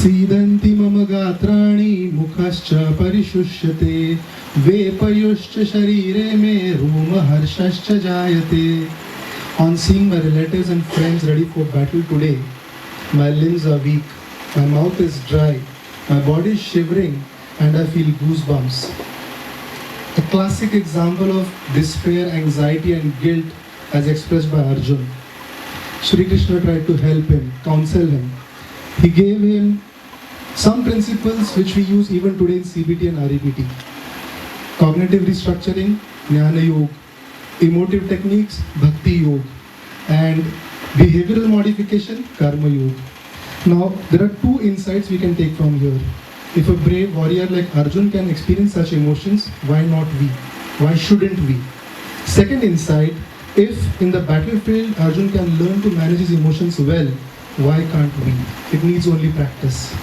सीदन्ति मम गात्राणि मुखश्च परिशुष्यते वेपयुश्च शरीरे मे रोमहर्षश्च जायते. On seeing my relatives and friends ready for battle today, my limbs are weak, my mouth is dry, my body is shivering, and I feel goosebumps. A classic example of despair, anxiety, and guilt as expressed by Arjun. Shri Krishna tried to help him, counsel him. He gave him some principles which we use even today in CBT and REBT. Cognitive restructuring, Jnana Yoga. Emotive techniques, Bhakti Yoga. And behavioral modification, Karma Yoga. Now, there are two insights we can take from here. If a brave warrior like Arjun can experience such emotions, why not we? Why shouldn't we? Second insight, if in the battlefield Arjun can learn to manage his emotions well, why can't we? It needs only practice.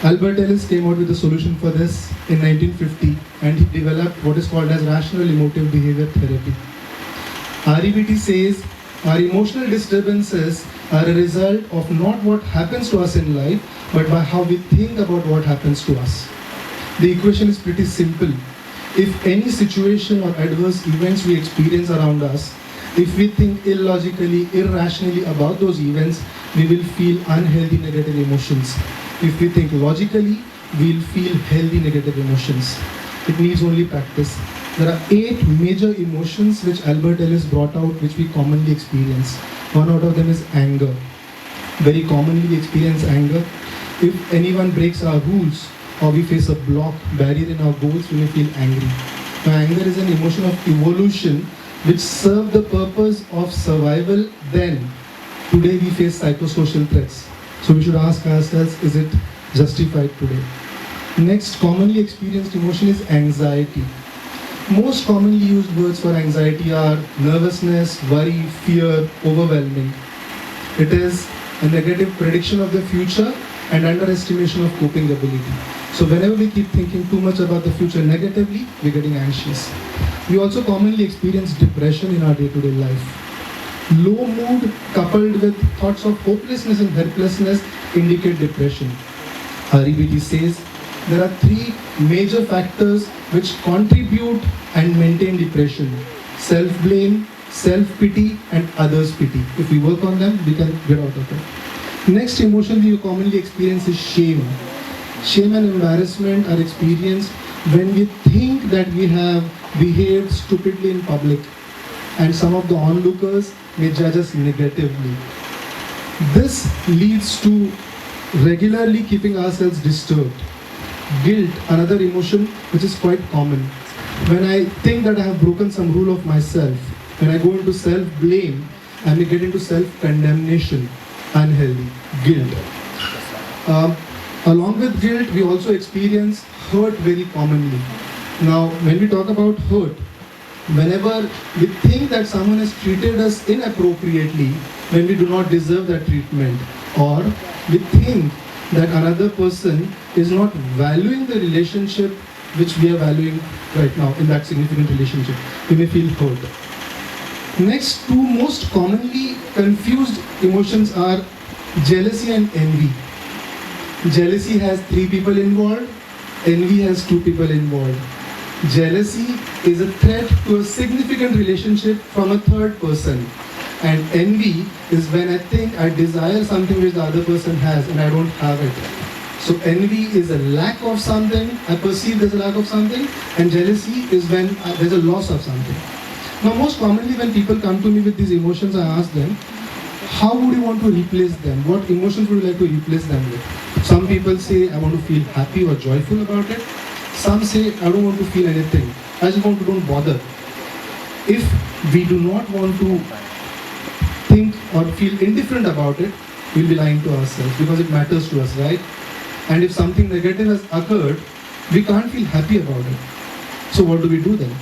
Albert Ellis came out with a solution for this in 1950, and he developed what is called as rational emotive behavior therapy. REBT says our emotional disturbances are a result of not what happens to us in life, but by how we think about what happens to us. The equation is pretty simple. If any situation or adverse events we experience around us, if we think illogically, irrationally about those events, we will feel unhealthy negative emotions. If we think logically, we'll feel healthy negative emotions. It needs only practice. There are 8 major emotions which Albert Ellis brought out, which we commonly experience. One out of them is anger. Very commonly we experience anger. If anyone breaks our rules or we face a block, barrier in our goals, we may feel angry. Now, anger is an emotion of evolution which served the purpose of survival then. Today we face psychosocial threats. So we should ask ourselves, is it justified today? Next commonly experienced emotion is anxiety. Most commonly used words for anxiety are nervousness, worry, fear, overwhelming. It is a negative prediction of the future and underestimation of coping ability. So whenever we keep thinking too much about the future negatively, we're getting anxious. We also commonly experience depression in our day-to-day life. Low mood coupled with thoughts of hopelessness and helplessness indicate depression. REBT says there are 3 major factors which contribute and maintain depression: self-blame, self-pity, and others' pity. If we work on them, we can get out of it. Next emotion we commonly experience is shame. Shame and embarrassment are experienced when we think that we have behaved stupidly in public, and some of the onlookers may judge us negatively. This leads to regularly keeping ourselves disturbed. Guilt, another emotion which is quite common. When I think that I have broken some rule of myself, when I go into self-blame, I may get into self-condemnation, unhealthy, guilt. Along with guilt, we also experience hurt very commonly. Now, when we talk about hurt, whenever we think that someone has treated us inappropriately, when we do not deserve that treatment, or we think that another person is not valuing the relationship which we are valuing right now in that significant relationship, we may feel hurt. Next, 2 most commonly confused emotions are jealousy and envy. Jealousy has 3 people involved, envy has 2 people involved. Jealousy is a threat to a significant relationship from a third person. And envy is when I think I desire something which the other person has and I don't have it. So envy is a lack of something, I perceive there's a lack of something, and jealousy is when there's a loss of something. Now most commonly when people come to me with these emotions, I ask them, how would you want to replace them? What emotions would you like to replace them with? Some people say, I want to feel happy or joyful about it. Some say, I don't want to feel anything. I just want to don't bother. If we do not want to think or feel indifferent about it, we'll be lying to ourselves because it matters to us, right? And if something negative has occurred, we can't feel happy about it. So what do we do then?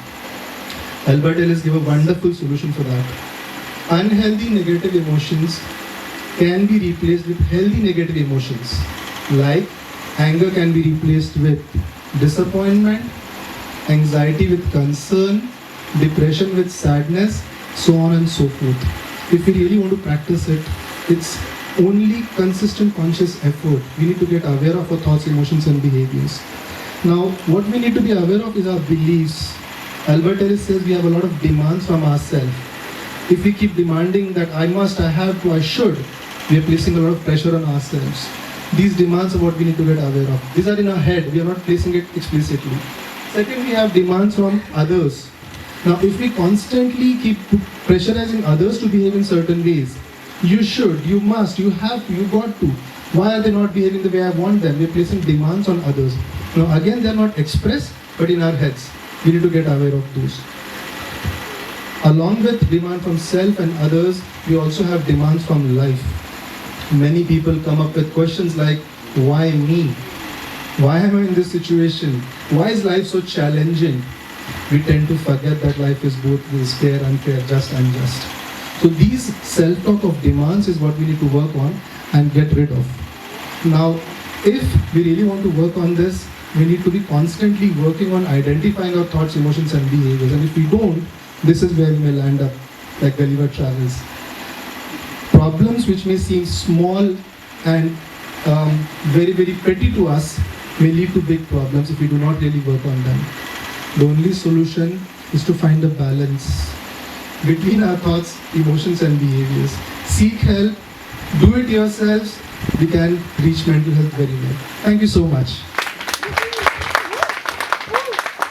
Albert Ellis gave a wonderful solution for that. Unhealthy negative emotions can be replaced with healthy negative emotions. Like anger can be replaced with disappointment, anxiety with concern, depression with sadness, so on and so forth. If we really want to practice it, it's only consistent conscious effort. We need to get aware of our thoughts, emotions and behaviors. Now, what we need to be aware of is our beliefs. Albert Ellis says we have a lot of demands from ourselves. If we keep demanding that I must, I have to, I should, we are placing a lot of pressure on ourselves. These demands are what we need to get aware of. These are in our head, we are not placing it explicitly. Second, we have demands from others. Now, if we constantly keep pressurizing others to behave in certain ways, you should, you must, you have to, you got to. Why are they not behaving the way I want them? We are placing demands on others. Now, again, they are not expressed, but in our heads. We need to get aware of those. Along with demand from self and others, we also have demands from life. Many people come up with questions like, why me? Why am I in this situation? Why is life so challenging? We tend to forget that life is both fair, unfair, just, unjust. So these self-talk of demands is what we need to work on and get rid of. Now, if we really want to work on this, we need to be constantly working on identifying our thoughts, emotions and behaviors. And if we don't, this is where we may land up, like Gulliver Travels. Problems which may seem small and very, very petty to us may lead to big problems if we do not really work on them. The only solution is to find a balance between our thoughts, emotions and behaviors. Seek help, do it yourselves. We can reach mental health very well. Thank you so much.